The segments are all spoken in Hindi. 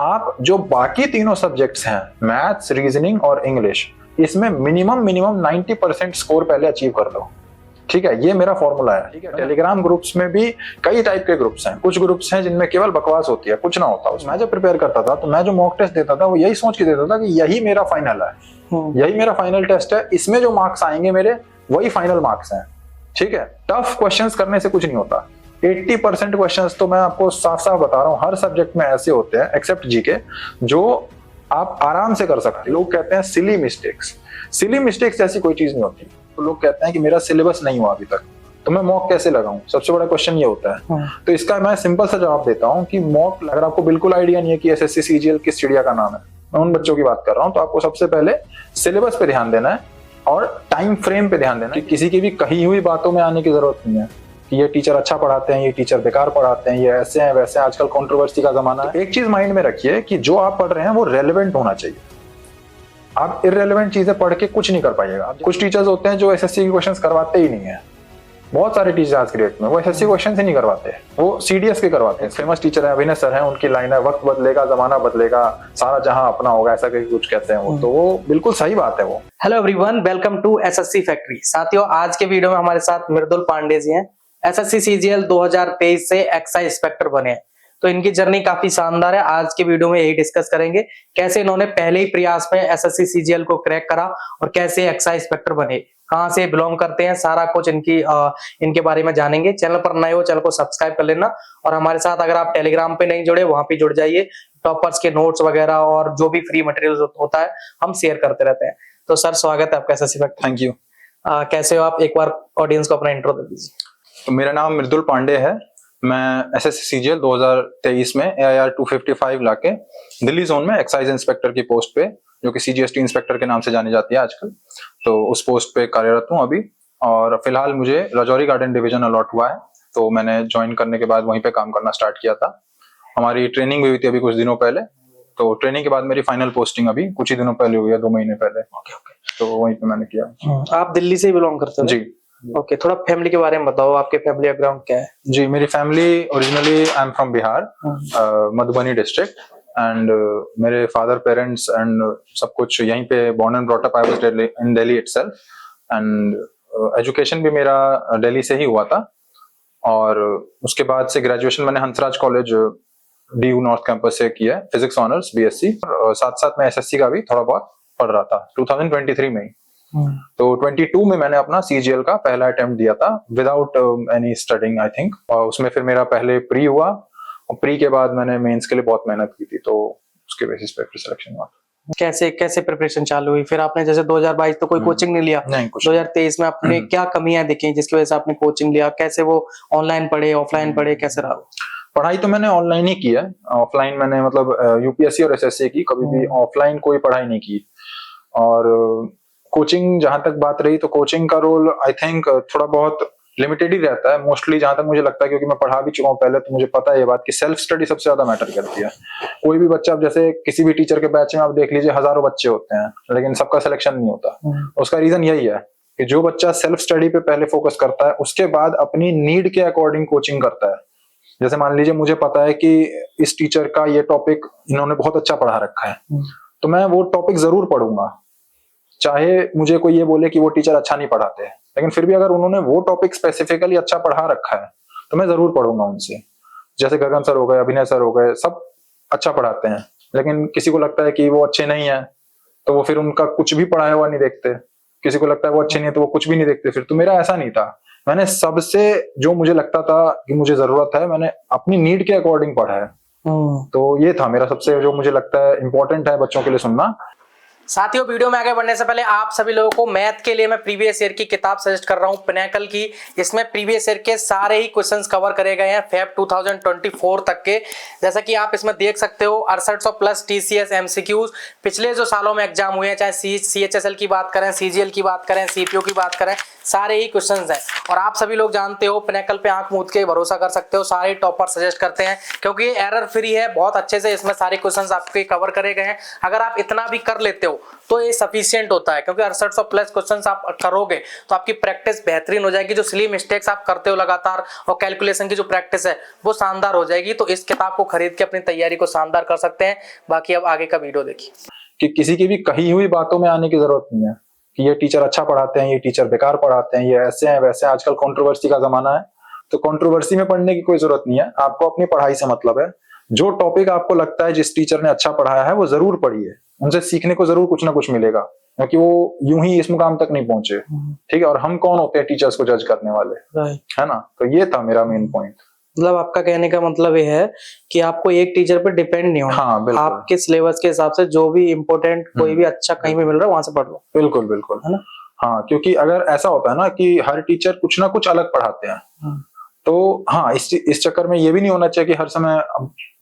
आप जो बाकी तीनों सब्जेक्ट्स हैं, मैथ्स, रीजनिंग और इंग्लिश, इसमें मिनिमम 90% स्कोर पहले अचीव कर लो। ठीक है, ये मेरा फॉर्मूला है। ठीक है, टेलीग्राम ग्रुप्स में भी कई टाइप के ग्रुप्स हैं। कुछ ग्रुप्स हैं जिनमें केवल बकवास होती है, कुछ ना होता। मैं जब प्रिपेयर करता था तो मैं जो मॉक टेस्ट देता था वो यही सोच के देता था कि यही मेरा फाइनल है, यही मेरा फाइनल टेस्ट है, इसमें जो मार्क्स आएंगे मेरे वही फाइनल मार्क्स हैं। ठीक है, टफ क्वेश्चंस करने से कुछ नहीं होता। 80% क्वेश्चंस तो मैं आपको साफ साफ बता रहा हूँ हर सब्जेक्ट में ऐसे होते हैं एक्सेप्ट जीके, जो आप आराम से कर सकते हैं। लोग कहते हैं सिली मिस्टेक्स, सिली मिस्टेक्स ऐसी कोई चीज नहीं होती। तो लोग कहते हैं कि मेरा सिलेबस नहीं हुआ अभी तक, तो मैं मॉक कैसे लगाऊं, सबसे बड़ा क्वेश्चन ये होता है। तो इसका मैं सिंपल सा जवाब देता हूं कि मॉक, अगर आपको बिल्कुल आइडिया नहीं है कि एसएससी सीजीएल किस चिड़िया का नाम है, मैं उन बच्चों की बात कर रहा हूं, तो आपको सबसे पहले सिलेबस पे ध्यान देना है और टाइम फ्रेम पे ध्यान देना है। किसी की भी कही हुई बातों में आने की जरूरत नहीं है कि ये टीचर अच्छा पढ़ाते हैं, ये टीचर बेकार पढ़ाते हैं, ये ऐसे हैं वैसे हैं। आजकल कंट्रोवर्सी का जमाना है। एक चीज माइंड में रखिए कि जो आप पढ़ रहे हैं वो रेलेवेंट होना चाहिए। आप इररेलेवेंट चीजें पढ़ के कुछ नहीं कर पाइएगा। कुछ टीचर्स होते हैं जो एसएससी के क्वेश्चंस करवाते ही नहीं है। बहुत सारे टीचर आज की डेट में वो एसएससी क्वेश्चंस ही नहीं करवाते, वो सीडीएस के करवाते हैं। फेमस टीचर है, अभिनय सर हैं, उनकी लाइन है, वक्त बदलेगा जमाना बदलेगा, सारा जहां अपना होगा, ऐसा कुछ कहते हैं वो। तो वो बिल्कुल सही बात है वो। Hello everyone, welcome to SSC factory. साथियों, आज के वीडियो में हमारे साथ मृदुल पांडे जी हैं। एसएससी सीजीएल 2023 से एक्साइज इंस्पेक्टर बने हैं, तो इनकी जर्नी काफी शानदार है। आज के वीडियो में यही डिस्कस करेंगे कैसे इन्होंने पहले ही प्रयास में एसएससी सीजीएल को क्रैक करा और कैसे एक्साइज इंस्पेक्टर बने, कहां से बिलोंग करते हैं, सारा कुछ इनके बारे में जानेंगे। चैनल पर नए हो, चैनल को सब्सक्राइब कर लेना और हमारे साथ अगर आप टेलीग्राम पे नहीं जुड़े, वहां पे जुड़ जाइए। टॉपर्स के नोट्स वगैरह और जो भी फ्री मटेरियल होता है हम शेयर करते रहते हैं। तो सर, स्वागत है आपका एसएससी फैक्ट्री। Thank you. कैसे हो आप? एक बार ऑडियंस को अपना इंट्रो दे दीजिए। तो मेरा नाम मृदुल पांडे है। मैं एसएससी सीजीएल 2023 में AIR 255 लाके दिल्ली जोन में एक्साइज इंस्पेक्टर की पोस्ट पे, जो कि सीजीएसटी इंस्पेक्टर के नाम से जानी जाती है आजकल, तो उस पोस्ट पे कार्यरत हूँ अभी। और फिलहाल मुझे राजौरी गार्डन डिवीजन अलॉट हुआ है, तो मैंने ज्वाइन करने के बाद वहीं पे काम करना स्टार्ट किया था। हमारी ट्रेनिंग भी हुई थी अभी कुछ दिनों पहले, तो ट्रेनिंग के बाद मेरी फाइनल पोस्टिंग अभी कुछ ही दिनों पहले हुई है, 2 महीने पहले। तो वहीं पे मैंने किया। आप दिल्ली से बिलोंग करते हो? जी। ओके, थोड़ा फैमिली के बारे में बताओ, आपके फैमिली बैकग्राउंड क्या है? जी, मेरी family originally I am from Bihar, Madhubani district, and मेरे फादर पेरेंट्स एंड सब कुछ यहीं पे born and brought up. I was in Delhi itself, and education भी मेरा दिल्ली से ही हुआ था। और उसके बाद से ग्रेजुएशन मैंने Hansraj college DU north campus से किया है, फिजिक्स ऑनर्स BSc। साथ साथ मैं एसएससी का भी थोड़ा बहुत पढ़ रहा था 2023 में ही। तो 22 में मैंने अपना सीजीएल का पहला अटेम्प्ट दिया था without any studying I think, और उसमें फिर मेरा पहले प्री हुआ और प्री के बाद मैंने मेंस के लिए बहुत मेहनत की थी, तो उसके बेसिस पे फिर सिलेक्शन हुआ। कैसे प्रिपरेशन चालू हुई? फिर आपने जैसे 2022 तो कोई कोचिंग नहीं लिया, नहीं, कुछ 2023 में आपने क्या कमियां देखी जिसकी वजह से आपने कोचिंग लिया? कैसे वो ऑनलाइन पढ़े, ऑफलाइन पढ़े, कैसे रहा? पढ़ाई तो मैंने ऑनलाइन ही की है। ऑफलाइन मैंने मतलब यूपीएससी और एसएससी की, कभी भी ऑफलाइन कोई पढ़ाई नहीं की। और कोचिंग जहां तक बात रही, तो कोचिंग का रोल आई थिंक थोड़ा बहुत लिमिटेड ही रहता है मोस्टली, जहां तक मुझे लगता है, क्योंकि मैं पढ़ा भी चुका हूँ पहले, तो मुझे पता है ये बात कि सेल्फ स्टडी सबसे ज्यादा मैटर करती है। कोई भी बच्चा, जैसे किसी भी टीचर के बैच में आप देख लीजिए हजारों बच्चे होते हैं, लेकिन सबका सिलेक्शन नहीं होता। उसका रीजन यही है कि जो बच्चा सेल्फ स्टडी पे पहले फोकस करता है, उसके बाद अपनी नीड के अकॉर्डिंग कोचिंग करता है। जैसे मान लीजिए मुझे पता है कि इस टीचर का ये टॉपिक इन्होंने बहुत अच्छा पढ़ा रखा है, तो मैं वो टॉपिक जरूर पढ़ूंगा, चाहे मुझे कोई ये बोले कि वो टीचर अच्छा नहीं पढ़ाते, लेकिन फिर भी अगर उन्होंने वो टॉपिक स्पेसिफिकली अच्छा पढ़ा रखा है तो मैं जरूर पढ़ूंगा उनसे। जैसे गगन सर हो गए, अभिनय सर हो गए, सब अच्छा पढ़ाते हैं, लेकिन किसी को लगता है कि वो अच्छे नहीं है तो वो फिर उनका कुछ भी पढ़ाया हुआ नहीं देखते। किसी को लगता है वो अच्छे नहीं है तो वो कुछ भी नहीं देखते। फिर तो मेरा ऐसा नहीं था, मैंने सबसे जो मुझे लगता था कि मुझे जरूरत है, मैंने अपनी नीड के अकॉर्डिंग पढ़ा है। तो ये था मेरा सबसे, जो मुझे लगता है इंपॉर्टेंट है बच्चों के लिए सुनना। साथियों, वीडियो में आगे बढ़ने से पहले आप सभी लोगों को मैथ के लिए मैं प्रीवियस ईयर की किताब सजेस्ट कर रहा हूं, पिनेकल की। इसमें प्रीवियस ईयर के सारे ही क्वेश्चंस कवर करे गए हैं फेब 2024 तक के। जैसा कि आप इसमें देख सकते हो, 6800+ TCS MCQs पिछले जो सालों में एग्जाम हुए हैं, चाहे CHSL की बात करें, CGL की बात करें, CPO की बात करें, सारे ही क्वेश्चंस हैं। और आप सभी लोग जानते हो पिनेकल पे आंख मूंद के भरोसा कर सकते हो, सारे टॉपर सजेस्ट करते हैं क्योंकि ये एरर फ्री है, बहुत अच्छे से इसमें सारे क्वेश्चंस आपके कवर करे गए हैं। अगर आप इतना भी कर लेते हो तो ये सफिशिएंट होता है, क्योंकि 6800+ क्वेश्चंस आप करोगे तो आपकी प्रैक्टिस बेहतरीन हो जाएगी। जो सिली मिस्टेक्स आप करते हो लगातार और कैलकुलेशन की जो प्रैक्टिस है वो शानदार हो जाएगी। तो इस किताब को खरीद के अपनी तैयारी को शानदार कर सकते हैं। बाकी अब आगे का वीडियो देखिए। कि किसी की भी कही हुई बातों में आने की जरूरत नहीं है कि ये टीचर अच्छा पढ़ाते हैं, ये टीचर बेकार पढ़ाते हैं, ये ऐसे हैं वैसे हैं। आजकल कंट्रोवर्सी का जमाना है, तो कंट्रोवर्सी में पढ़ने की कोई जरूरत नहीं है। आपको अपनी पढ़ाई से मतलब है। जो टॉपिक आपको लगता है जिस टीचर ने अच्छा पढ़ाया है वो जरूर पढ़िए, उनसे सीखने को जरूर कुछ ना कुछ मिलेगा, क्योंकि वो यूं ही इस मुकाम तक नहीं पहुंचे। ठीक है, और हम कौन होते हैं टीचर्स को जज करने वाले, है ना। तो ये था मेरा मेन पॉइंट। मतलब आपका कहने का मतलब ये है कि आपको एक टीचर पर डिपेंड नहीं होना। हाँ, बिल्कुल। आपके सिलेबस के हिसाब से जो भी इम्पोर्टेंट कोई भी अच्छा कहीं भी मिल रहा है वहां से पढ़ लो। बिल्कुल बिल्कुल, है ना। हाँ, क्योंकि अगर ऐसा होता है ना कि हर टीचर कुछ ना कुछ अलग पढ़ाते हैं, तो हाँ, इस चक्कर में ये भी नहीं होना चाहिए कि हर समय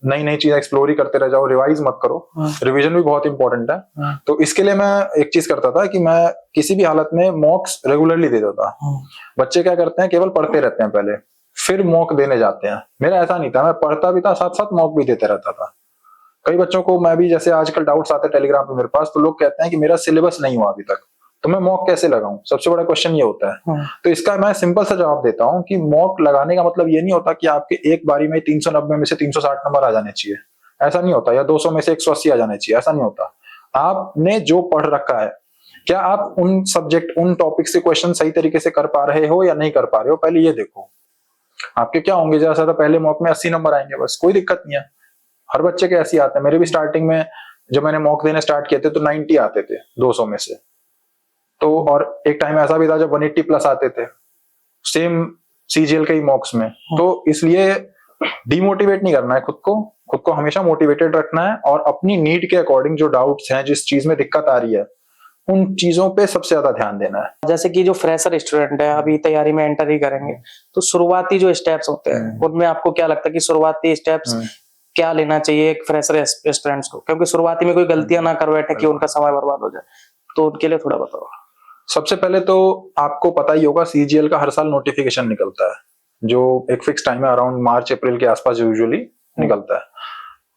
नई नई चीजें एक्सप्लोर ही करते रह जाओ, रिवाइज मत करो। रिवीजन भी बहुत इंपॉर्टेंट है। तो इसके लिए मैं एक चीज करता था कि मैं किसी भी हालत में मॉक्स रेगुलरली दे देता। बच्चे क्या करते हैं, केवल पढ़ते रहते हैं पहले, फिर मॉक देने जाते हैं। मेरा ऐसा नहीं था, मैं पढ़ता भी था, साथ साथ मॉक भी देते रहता था। कई बच्चों को मैं भी, जैसे आजकल डाउट्स आते हैं टेलीग्राम पे मेरे पास, तो लोग कहते हैं कि मेरा सिलेबस नहीं हुआ अभी तक, तो मैं मॉक कैसे लगाऊं। सबसे बड़ा क्वेश्चन ये होता है। तो इसका मैं सिंपल सा जवाब देता हूं कि मॉक लगाने का मतलब ये नहीं होता कि आपके एक बारी में 390 में से 360 नंबर आ जाने चाहिए, ऐसा नहीं होता, या 200 में से 180 आ जाने चाहिए, ऐसा नहीं होता। आपने जो पढ़ रखा है, क्या आप उन सब्जेक्ट, उन टॉपिक से क्वेश्चन सही तरीके से कर पा रहे हो या नहीं कर पा रहे हो, पहले ये देखो। आपके क्या होंगे, जैसा था पहले मॉक में 80 नंबर आएंगे, बस, कोई दिक्कत नहीं है। हर बच्चे के ऐसे ही आते हैं। मेरे भी स्टार्टिंग में जब मैंने मॉक देने स्टार्ट किए थे तो 90 आते थे 200 में से। तो और एक टाइम ऐसा भी था जब 180+ आते थे, सेम सीजीएल के ही मॉक्स में। तो इसलिए डिमोटिवेट नहीं करना है खुद को हमेशा मोटिवेटेड रखना है, और अपनी नीड के अकॉर्डिंग जो डाउट्स हैं, जिस चीज में दिक्कत आ रही है, उन चीजों पे सबसे ज्यादा ध्यान देना है। जैसे कि जो फ्रेशर स्टूडेंट है, अभी तैयारी में एंटर ही करेंगे, तो शुरुआती जो स्टेप्स होते हैं उनमें आपको क्या लगता है कि शुरुआती स्टेप्स क्या लेना चाहिए एक फ्रेशर स्टूडेंट्स को, क्योंकि शुरुआती में कोई गलतियां ना कर बैठे कि उनका समय बर्बाद हो जाए, तो उनके लिए थोड़ा बताओ। सबसे पहले तो आपको पता ही होगा, सीजीएल का हर साल नोटिफिकेशन निकलता है, जो एक फिक्स टाइम है, अराउंड मार्च अप्रैल के आसपास यूजुअली निकलता है।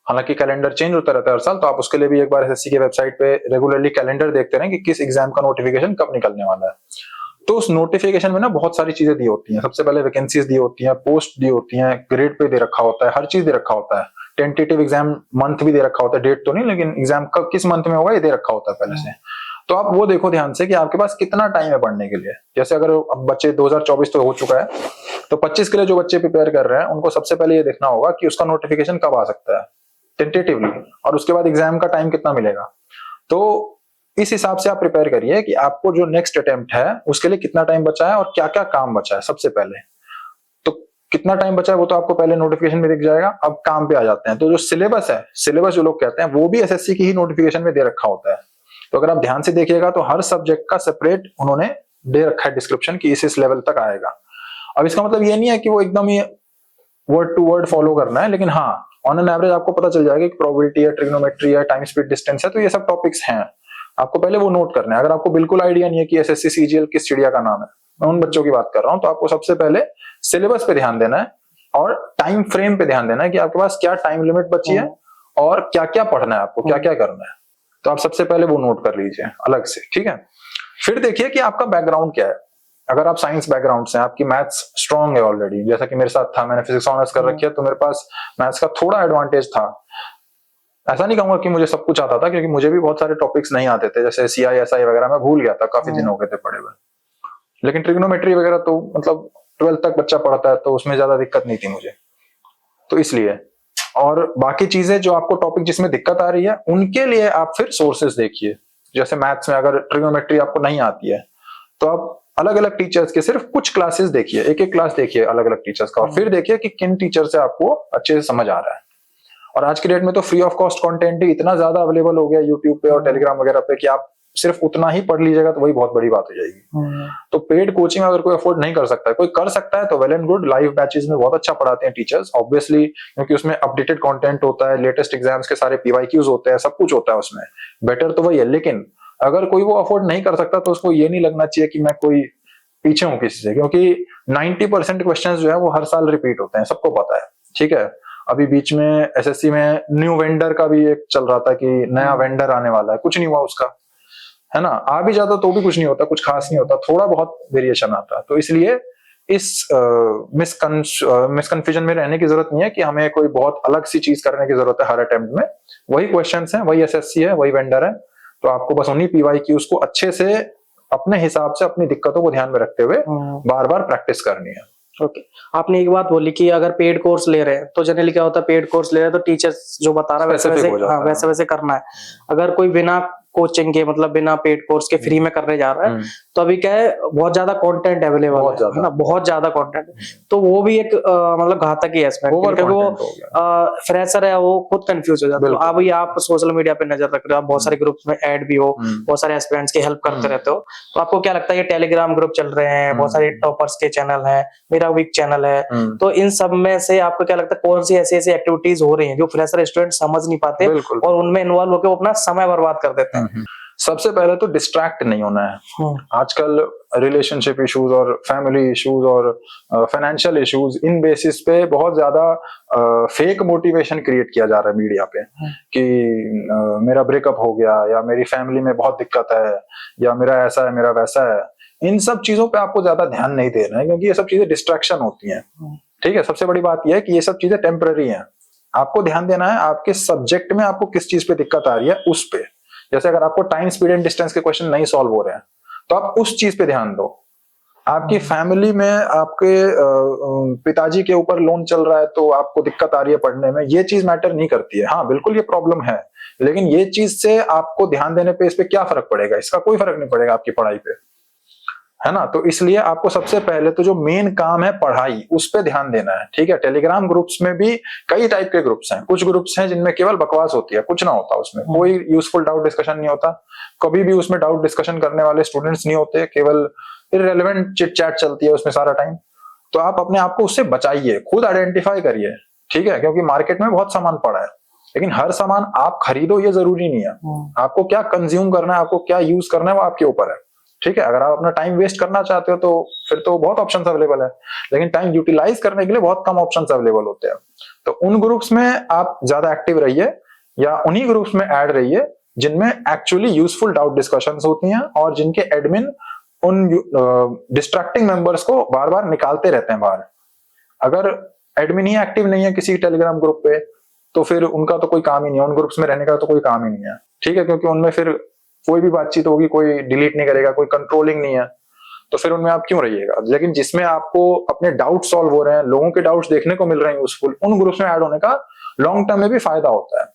हालांकि कैलेंडर चेंज होता रहता है हर साल, तो आप उसके लिए भी एक बार एसएससी के वेबसाइट पे रेगुलरली कैलेंडर देखते रहें कि किस एग्जाम का नोटिफिकेशन कब निकलने वाला है। तो उस नोटिफिकेशन में ना बहुत सारी चीजें दी होती हैं। सबसे पहले वैकेंसीज दी होती हैं, पोस्ट दी होती हैं, ग्रेड पे दे रखा होता है, हर चीज दे रखा होता है। टेंटेटिव एग्जाम मंथ भी दे रखा होता है, डेट तो नहीं, लेकिन एग्जाम कब किस मंथ में होगा ये दे रखा होता है पहले से। तो आप वो देखो ध्यान से कि आपके पास कितना टाइम है पढ़ने के लिए। जैसे अगर अब बच्चे 2024 तो हो चुका है, तो 25 के लिए जो बच्चे प्रिपेयर कर रहे हैं उनको सबसे पहले ये देखना होगा कि उसका नोटिफिकेशन कब आ सकता है टेंटेटिवली, और उसके बाद एग्जाम का टाइम कितना मिलेगा। तो इस हिसाब से आप प्रिपेयर करिए कि आपको जो नेक्स्ट अटेम्प्ट है उसके लिए कितना टाइम बचा है और क्या क्या काम बचा है। सबसे पहले तो कितना टाइम बचा है वो तो आपको पहले नोटिफिकेशन में दिख जाएगा। अब काम पे आ जाते हैं, तो जो सिलेबस है, सिलेबस जो लोग कहते हैं, वो भी एसएससी की ही नोटिफिकेशन में दे रखा होता है। तो अगर आप ध्यान से देखिएगा तो हर सब्जेक्ट का सेपरेट उन्होंने दे रखा है डिस्क्रिप्शन कि इस लेवल तक आएगा। अब इसका मतलब ये नहीं है कि वो एकदम ही वर्ड टू वर्ड फॉलो करना है, लेकिन हाँ, ऑन एन एवरेज आपको पता चल जाएगा कि प्रोबेबिलिटी है, ट्रिग्नोमेट्री है, टाइम स्पीड डिस्टेंस है, तो ये सब टॉपिक्स हैं, आपको पहले वो नोट करना है। अगर आपको बिल्कुल आइडिया नहीं है कि एसएससी सीजीएल किस चिड़िया का नाम है, मैं उन बच्चों की बात कर रहा हूं, तो आपको सबसे पहले सिलेबस पे ध्यान देना है और टाइम फ्रेम पे ध्यान देना है कि आपके पास क्या टाइम लिमिट बची है और क्या क्या पढ़ना है, आपको क्या क्या करना है। तो आप सबसे पहले वो नोट कर लीजिए अलग से, ठीक है। फिर देखिए कि आपका बैकग्राउंड क्या है। अगर आप साइंस बैकग्राउंड से, आपकी मैथ्स स्ट्रांग है ऑलरेडी, जैसा कि मेरे साथ था, मैंने फिजिक्स ऑनर्स कर रखी है, तो मेरे पास मैथ्स का थोड़ा एडवांटेज था। ऐसा नहीं कहूंगा कि मुझे सब कुछ आता था, क्योंकि मुझे भी बहुत सारे टॉपिक्स नहीं आते थे, जैसे सीआई एसआई वगैरह मैं भूल गया था, काफी दिन हो गए थे पढ़े हुए। लेकिन ट्रिग्नोमेट्री वगैरह तो मतलब 12th तक बच्चा पढ़ता है, तो उसमें ज्यादा दिक्कत नहीं थी मुझे, तो इसलिए। और बाकी चीजें जो आपको टॉपिक जिसमें दिक्कत आ रही है, उनके लिए आप फिर सोर्सेज देखिए। जैसे मैथ्स में अगर ट्रिग्नोमेट्री आपको नहीं आती है, तो आप अलग अलग टीचर्स के सिर्फ कुछ क्लासेस देखिए, एक एक क्लास देखिए अलग अलग टीचर्स का, और फिर देखिए कि किन टीचर से आपको अच्छे से समझ आ रहा है। और आज की डेट में तो फ्री ऑफ कॉस्ट कंटेंट ही इतना ज्यादा अवेलेबल हो गया यूट्यूब पे और टेलीग्राम वगैरह पे कि आप सिर्फ उतना ही पढ़ लीजिएगा तो वही बहुत बड़ी बात हो जाएगी। तो पेड कोचिंग अगर कोई अफोर्ड नहीं कर सकता है, कोई कर सकता है तो well and good. Live batches में बहुत अच्छा पढ़ाते हैं टीचर्स ऑब्वियसली, क्योंकि उसमें अपडेटेड कंटेंट होता है, लेटेस्ट एग्जाम्स के सारे पीवाईक्यूज होते हैं, सब कुछ होता है उसमें, बेटर तो वही है। लेकिन अगर कोई वो अफोर्ड नहीं कर सकता तो उसको ये नहीं लगना चाहिए कि मैं कोई पीछे हूँ किसी से, क्योंकि 90% क्वेश्चंस जो है वो हर साल रिपीट होते हैं, सबको पता है। ठीक है, अभी बीच में एसएससी में न्यू वेंडर का भी एक चल रहा था कि नया वेंडर आने वाला है, कुछ नहीं हुआ उसका, है ना। आ भी जाता तो भी कुछ नहीं होता, कुछ खास नहीं होता, थोड़ा बहुत वेरिएशन आता। तो इसलिए इस मिसकंफ्यूजन में रहने की जरूरत नहीं है कि हमें कोई बहुत अलग सी चीज करने की जरूरत है हर अटेम्प्ट में। वही क्वेश्चंस हैं, वही एसएससी है, वही वेंडर है, तो आपको बस उन्हीं पीवाई की उसको अच्छे से अपने हिसाब से अपनी दिक्कतों को ध्यान में रखते हुए बार बार प्रैक्टिस करनी है। ओके, आपने एक बात बोली कि अगर पेड कोर्स ले रहे हैं तो जनरली क्या होता है, पेड कोर्स ले रहे हैं तो टीचर्स जो बता रहा है वैसे वैसे, हाँ, वैसे वैसे करना है। अगर कोई बिना कोचिंग के, मतलब बिना पेड कोर्स के फ्री में करने जा रहा है, तो अभी क्या है, बहुत ज्यादा कंटेंट अवेलेबल है ना, बहुत ज्यादा कंटेंट, तो वो भी एक मतलब घातक ही एस्पेक्ट है, क्योंकि वो फ्रेशर है, वो खुद कंफ्यूज हो जाता है। तो अभी आप सोशल मीडिया पे नजर रख रहे हो, आप बहुत सारे ग्रुप्स में ऐड भी हो, बहुत सारे एस्पिरेंट्स की हेल्प करते रहते हो, तो आपको क्या लगता है, ये टेलीग्राम ग्रुप चल रहे हैं, बहुत सारे टॉपर्स के चैनल है, मेरा वीक चैनल है, तो इन सब में से आपको क्या लगता है, कौन सी ऐसी ऐसी एक्टिविटीज हो रही हैं जो फ्रेशर स्टूडेंट समझ नहीं पाते और उनमें इन्वॉल्व होकर अपना समय बर्बाद कर देते हैं? सबसे पहले तो डिस्ट्रैक्ट नहीं होना है। आजकल रिलेशनशिप इश्यूज और फैमिली इश्यूज और फाइनेंशियल इश्यूज, इन बेसिस पे बहुत ज्यादा फेक मोटिवेशन क्रिएट किया जा रहा है मीडिया पे कि मेरा ब्रेकअप हो गया, या मेरी फैमिली में बहुत दिक्कत है, या मेरा ऐसा है, मेरा वैसा है। इन सब चीजों पे आपको ज्यादा ध्यान नहीं देना है, क्योंकि ये सब चीजें डिस्ट्रैक्शन होती हैं। ठीक है, सबसे बड़ी बात यह है कि ये सब चीजें टेम्पररी हैं। आपको ध्यान देना है आपके सब्जेक्ट में आपको किस चीज पे दिक्कत आ रही है, उस पे। जैसे अगर आपको टाइम, स्पीड एंड डिस्टेंस के क्वेश्चन नहीं सॉल्व हो रहे हैं, तो आप उस चीज पे ध्यान दो। आपकी फैमिली में आपके पिताजी के ऊपर लोन चल रहा है तो आपको दिक्कत आ रही है पढ़ने में, ये चीज मैटर नहीं करती है। हाँ बिल्कुल ये प्रॉब्लम है, लेकिन ये चीज से आपको ध्यान देने पे, इस पे क्या फर्क पड़ेगा? इसका कोई फर्क नहीं पड़ेगा आपकी पढ़ाई पे, है ना। तो इसलिए आपको सबसे पहले तो जो मेन काम है पढ़ाई, उस पे ध्यान देना है। ठीक है, टेलीग्राम ग्रुप्स में भी कई टाइप के ग्रुप्स हैं। कुछ ग्रुप्स हैं जिनमें केवल बकवास होती है, कुछ ना होता उसमें, कोई यूजफुल डाउट डिस्कशन नहीं होता, कभी भी उसमें डाउट डिस्कशन करने वाले स्टूडेंट्स नहीं होते, केवल इररिलेवेंट चिट चैट चलती है उसमें सारा टाइम। तो आप अपने आप को उससे बचाइए, खुद आइडेंटिफाई करिए। ठीक है, क्योंकि मार्केट में बहुत सामान पड़ा है, लेकिन हर सामान आप खरीदो ये जरूरी नहीं है। आपको क्या कंज्यूम करना है, आपको क्या यूज करना है, वो आपके ऊपर है। ठीक है, अगर आप अपना टाइम वेस्ट करना चाहते हो तो फिर तो बहुत ऑप्शंस अवेलेबल है, लेकिन टाइम यूटिलाइज करने के लिए बहुत कम ऑप्शंस अवेलेबल होते हैं। तो उन ग्रुप्स में आप ज्यादा एक्टिव रहिए, या उन्हीं ग्रुप्स में ऐड रहिए जिनमें एक्चुअली यूजफुल डाउट डिस्कशंस होती हैं और जिनके एडमिन उन डिस्ट्रैक्टिंग मेंबर्स को बार बार निकालते रहते हैं बाहर। अगर एडमिन ही एक्टिव नहीं है किसी टेलीग्राम ग्रुप पे, तो फिर उनका तो कोई काम ही नहीं है, उन ग्रुप्स में रहने का तो कोई काम ही नहीं है। ठीक है, क्योंकि उनमें फिर कोई भी बातचीत होगी, कोई डिलीट नहीं करेगा, कोई कंट्रोलिंग नहीं है, तो फिर उनमें आप क्यों रहिएगा। लेकिन जिसमें आपको अपने डाउट सॉल्व हो रहे हैं, लोगों के डाउट्स देखने को मिल रहे हैं यूजफुल, उन ग्रुप्स में ऐड होने का लॉन्ग टर्म में भी फायदा होता है।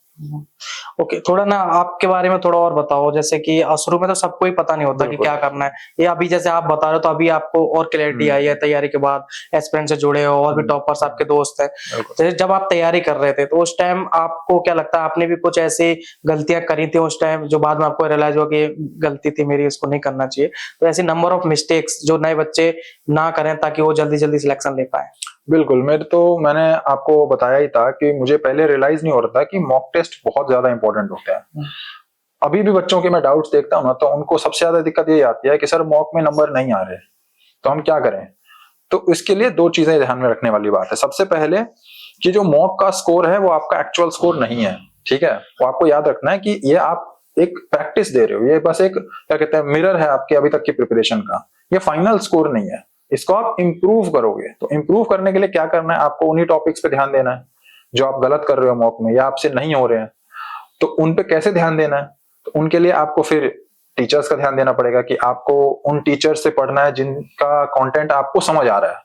ओके, थोड़ा ना आपके बारे में थोड़ा और बताओ, जैसे कि शुरू में तो सबको ही पता नहीं होता कि क्या करना है, ये अभी जैसे आप बता रहे हो तो अभी आपको और क्लैरिटी आई है तैयारी के बाद, एस्पिरेंट से जुड़े हो और भी टॉपर्स आपके दोस्त हैं। जैसे जब आप तैयारी कर रहे थे तो उस टाइम आपको क्या लगता है, आपने भी कुछ ऐसी गलतियां करी थी उस टाइम जो बाद में आपको रियलाइज हुआ कि गलती थी मेरी, इसको नहीं करना चाहिए? तो ऐसी नंबर ऑफ मिस्टेक्स जो नए बच्चे ना करें ताकि वो जल्दी जल्दी सिलेक्शन ले पाए। बिल्कुल, मैंने आपको बताया ही था कि मुझे पहले रियलाइज नहीं हो रहा था कि मॉक टेस्ट बहुत ज्यादा इंपॉर्टेंट होते हैं। अभी भी बच्चों के मैं डाउट्स देखता हूँ ना, तो उनको सबसे ज्यादा दिक्कत ये आती है कि सर मॉक में नंबर नहीं आ रहे, तो हम क्या करें। तो इसके लिए दो चीजें ध्यान में रखने वाली बात है। सबसे पहले कि जो मॉक का स्कोर है वो आपका एक्चुअल स्कोर नहीं है। ठीक है, वो आपको याद रखना है कि ये आप एक प्रैक्टिस दे रहे हो, ये बस एक क्या कहते हैं मिरर है आपके अभी तक की प्रिपरेशन का, ये फाइनल स्कोर नहीं है। इसको आप इंप्रूव करोगे, तो इंप्रूव करने के लिए क्या करना है, आपको उन्हीं टॉपिक्स पे ध्यान देना है जो आप गलत कर रहे हो मॉक में या आपसे नहीं हो रहे हैं। तो उन पे कैसे ध्यान देना है, तो उनके लिए आपको फिर टीचर्स का ध्यान देना पड़ेगा कि आपको उन टीचर्स से पढ़ना है जिनका कंटेंट आपको समझ आ रहा है।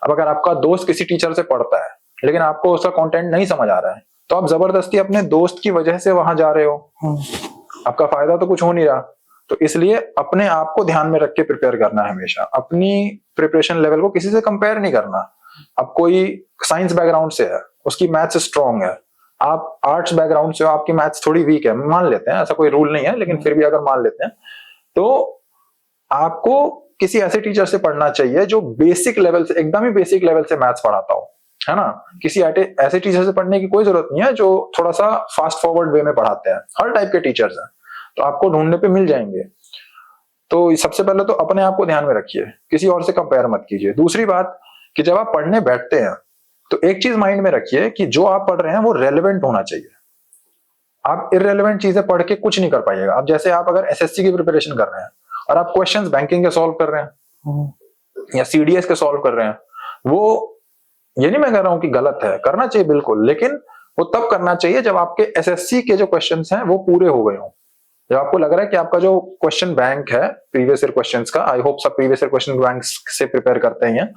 अब अगर आपका दोस्त किसी टीचर से पढ़ता है लेकिन आपको उसका कंटेंट नहीं समझ आ रहा है, तो आप जबरदस्ती अपने दोस्त की वजह से वहां जा रहे हो, आपका फायदा तो कुछ हो नहीं रहा। तो इसलिए अपने आप को ध्यान में रख के प्रिपेयर करना है हमेशा, अपनी प्रिपरेशन लेवल को किसी से कंपेयर नहीं करना। अब कोई साइंस बैकग्राउंड से है, उसकी मैथ्स स्ट्रांग है, आप आर्ट्स बैकग्राउंड से हो, आपकी मैथ्स थोड़ी वीक है, मान लेते हैं, ऐसा कोई रूल नहीं है, लेकिन फिर भी अगर मान लेते हैं, तो आपको किसी ऐसे टीचर से पढ़ना चाहिए जो बेसिक लेवल से, एकदम ही बेसिक लेवल से मैथ्स पढ़ाता हो, है ना। किसी ऐसे टीचर से पढ़ने की कोई जरूरत नहीं है जो थोड़ा सा फास्ट फॉरवर्ड वे में पढ़ाते हैं। हर टाइप के टीचर्स हैं, तो आपको ढूंढने पे मिल जाएंगे। तो सबसे पहले तो अपने आप को ध्यान में रखिए, किसी और से कंपेयर मत कीजिए। दूसरी बात कि जब आप पढ़ने बैठते हैं तो एक चीज माइंड में रखिए कि जो आप पढ़ रहे हैं वो रेलेवेंट होना चाहिए। आप इररेलेवेंट चीजें पढ़ के कुछ नहीं कर पाइएगा। अब जैसे आप अगर एसएससी की प्रिपरेशन कर रहे हैं और आप क्वेश्चंस बैंकिंग के सॉल्व कर रहे हैं या सीडीएस के सॉल्व कर रहे हैं, वो ये नहीं मैं कह रहा हूं कि गलत है, करना चाहिए बिल्कुल, लेकिन वो तब करना चाहिए जब आपके एसएससी के जो क्वेश्चंस हैं वो पूरे हो गए हों। जब आपको लग रहा है कि आपका जो क्वेश्चन बैंक है प्रीवियस ईयर क्वेश्चंस का, आई होप सब प्रीवियस ईयर क्वेश्चन बैंक से प्रिपेयर करते ही हैं,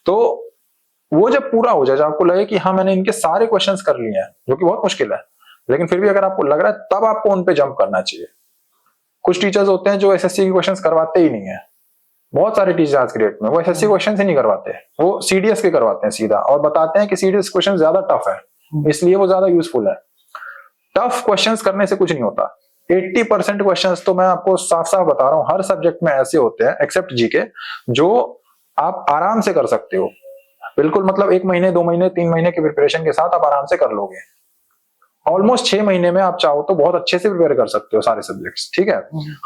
तो वो जब पूरा हो जाए, जब आपको लगे कि हाँ मैंने इनके सारे क्वेश्चंस कर लिए हैं, जो कि बहुत मुश्किल है, लेकिन फिर भी अगर आपको लग रहा है तब आपको उन पे जंप करना चाहिए। कुछ टीचर्स होते हैं जो एसएससी के क्वेश्चंस करवाते ही नहीं है। बहुत सारे टीचर आज की डेट में वो एसएससी क्वेश्चंस ही नहीं करवाते, वो सीडीएस के करवाते हैं सीधा, और बताते हैं कि सीडीएस क्वेश्चन ज्यादा टफ है इसलिए वो ज्यादा यूजफुल है। टफ क्वेश्चंस करने से कुछ नहीं होता। 80% क्वेश्चंस तो मैं आपको साफ साफ बता रहा हूं हर सब्जेक्ट में ऐसे होते हैं एक्सेप्ट जीके, जो आप आराम से कर सकते हो। बिल्कुल मतलब 1 महीने 2 महीने 3 महीने की प्रिपरेशन के साथ आप आराम से कर लोगे। ऑलमोस्ट 6 महीने में आप चाहो तो बहुत अच्छे से प्रिपेयर कर सकते हो सारे सब्जेक्ट्स, ठीक है।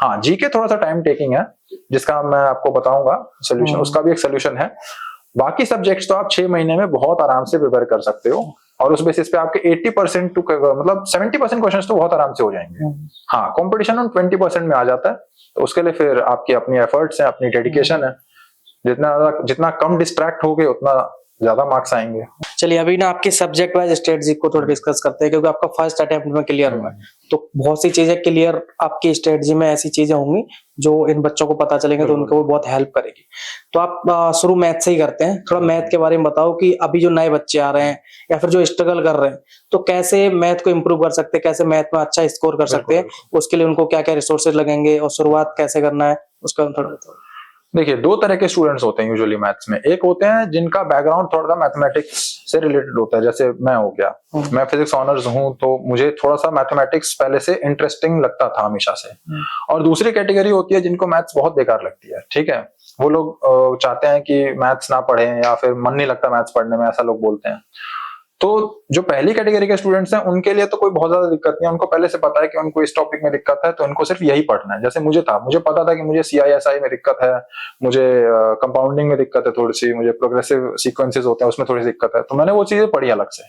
हाँ, जीके थोड़ा सा टाइम टेकिंग है, जिसका मैं आपको बताऊंगा सोल्यूशन, उसका भी एक सोल्यूशन है। बाकी सब्जेक्ट्स तो आप 6 महीने में बहुत आराम से प्रिपेयर कर सकते हो, और उस बेसिस पे आपके 80% टू मतलब 70% क्वेश्चन तो बहुत आराम से हो जाएंगे। हाँ, कंपटीशन उन 20% में आ जाता है, तो उसके लिए फिर आपकी अपनी एफर्ट्स है, अपनी डेडिकेशन है। जितना कम डिस्ट्रैक्ट होगे उतना ज्यादा मार्क्स आएंगे। चलिए अभी ना आपके सब्जेक्ट वाइज स्ट्रेटजी को थोड़ा डिस्कस करते हैं, क्योंकि आपका फर्स्ट अटेम्प्ट में क्लियर हुआ है, तो बहुत सी चीजें क्लियर आपकी स्ट्रेटजी में ऐसी चीजें होंगी जो इन बच्चों को पता चलेंगे, तो उनको वो बहुत हेल्प करेगी। तो आप शुरू मैथ से ही करते हैं, थोड़ा मैथ के बारे में बताओ कि अभी जो नए बच्चे आ रहे हैं या फिर जो स्ट्रगल कर रहे हैं, तो कैसे मैथ को इम्प्रूव कर सकते हैं, कैसे मैथ में अच्छा स्कोर कर सकते हैं, उसके लिए उनको क्या क्या रिसोर्सेज लगेंगे और शुरुआत कैसे करना है उसका थोड़ा बताओ। देखिए, 2 तरह के स्टूडेंट्स होते हैं यूजुअली मैथ्स में। एक होते हैं जिनका बैकग्राउंड थोड़ा सा मैथमेटिक्स से रिलेटेड होता है, जैसे मैं हो गया, मैं फिजिक्स ऑनर्स हूं, तो मुझे थोड़ा सा मैथमेटिक्स पहले से इंटरेस्टिंग लगता था हमेशा से। और दूसरी कैटेगरी होती है जिनको मैथ्स बहुत बेकार लगती है, ठीक है। वो लोग चाहते हैं कि मैथ्स ना पढ़ें या फिर मन नहीं लगता मैथ्स पढ़ने में, ऐसा लोग बोलते हैं। तो जो पहली कैटेगरी के स्टूडेंट्स हैं उनके लिए तो कोई बहुत ज्यादा दिक्कत नहीं है, उनको पहले से पता है कि उनको इस टॉपिक में दिक्कत है, तो उनको सिर्फ यही पढ़ना है। जैसे मुझे था, मुझे पता था कि मुझे CISI में दिक्कत है, मुझे कंपाउंडिंग में दिक्कत है थोड़ी सी, मुझे प्रोग्रेसिव सीक्वेंसेस होते हैं उसमें थोड़ी सी दिक्कत है, तो मैंने वो चीजें पढ़ी अलग से।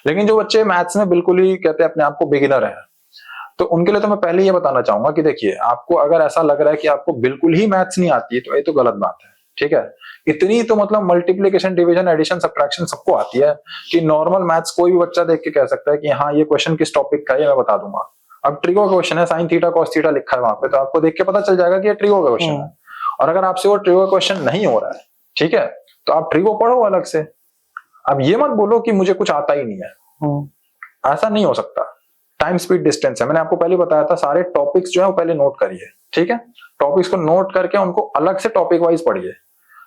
लेकिन जो बच्चे मैथ्स में बिल्कुल ही कहते हैं अपने आप को बिगिनर है, तो उनके लिए तो मैं पहले ये बताना चाहूंगा कि देखिए, आपको अगर ऐसा लग रहा है कि आपको बिल्कुल ही मैथ्स नहीं आती, तो ये तो गलत बात है, ठीक है। इतनी तो मतलब मल्टीप्लिकेशन, डिवीजन, एडिशन, सब्ट्रैक्शन सबको आती है कि नॉर्मल मैथ्स कोई भी बच्चा देख के कह सकता है कि हाँ ये क्वेश्चन किस टॉपिक का है, ये मैं बता दूंगा। अब ट्रिगो का क्वेश्चन है, साइन थीटा कॉस थीटा लिखा है वहां पे, तो आपको देख के पता चल जाएगा कि ये ट्रिगो का क्वेश्चन है। और अगर आपसे वो ट्रिगो का क्वेश्चन नहीं हो रहा है, ठीक है, तो आप ट्रिगो पढ़ो अलग से। अब ये मत बोलो कि मुझे कुछ आता ही नहीं है, ऐसा नहीं हो सकता। टाइम स्पीड डिस्टेंस है, मैंने आपको पहले बताया था, सारे टॉपिक्स जो है वो पहले नोट करिए, ठीक है। टॉपिक्स को नोट करके उनको अलग से टॉपिक वाइज पढ़िए,